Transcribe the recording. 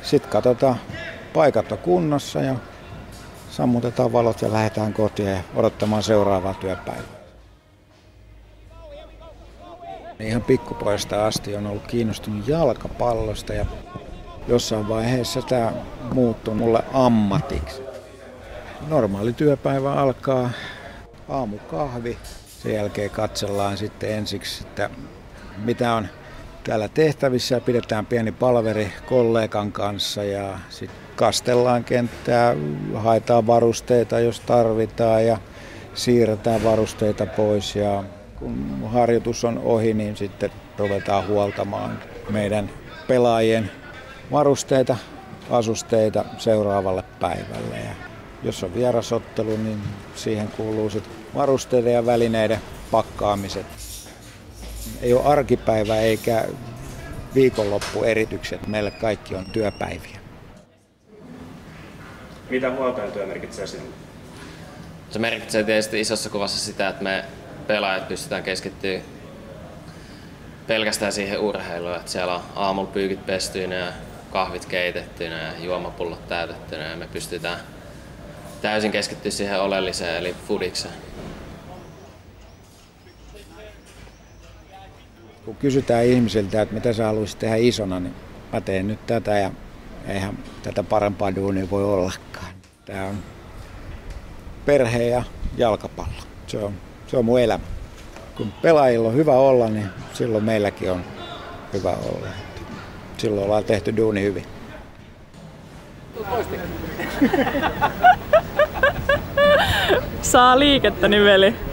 Sitten katsotaan, paikat on kunnossa ja sammutetaan valot ja lähdetään kotiin ja odottamaan seuraavaa työpäivää. Ihan pikkupojasta asti on ollut kiinnostunut jalkapallosta ja jossain vaiheessa tämä muuttui mulle ammatiksi. Normaali työpäivä alkaa aamukahvi. Sen jälkeen katsellaan sitten ensiksi, että mitä on täällä tehtävissä ja pidetään pieni palveri kollegan kanssa ja sitten kastellaan kenttää, haetaan varusteita jos tarvitaan ja siirretään varusteita pois ja kun harjoitus on ohi, niin sitten ruvetaan huoltamaan meidän pelaajien varusteita, asusteita seuraavalle päivälle. Ja jos on vierasottelu, niin siihen kuuluu sitten varusteiden ja välineiden pakkaamiset. Ei ole arkipäivä eikä viikonloppueritykset. Meille kaikki on työpäiviä. Mitä huoltajan työ merkitsee sinulle? Se merkitsee tietysti isossa kuvassa sitä, että me pelaajat pystytään keskittyä pelkästään siihen urheiluun. Että siellä on aamulla pyykit pestyinä ja kahvit keitettyinä ja juomapullot täytettynä ja me pystytään täysin keskittyä siihen oleelliseen eli fudikseen. Kun kysytään ihmisiltä, että mitä sä haluaisit tehdä isona, niin mä teen nyt tätä ja eihän tätä parempaa duunia voi ollakaan. Tää on perhe ja jalkapallo. Se on mun elämä. Kun pelaajilla on hyvä olla, niin silloin meilläkin on hyvä olla. Silloin ollaan tehty duuni hyvin. Saa liikettä, niin veli.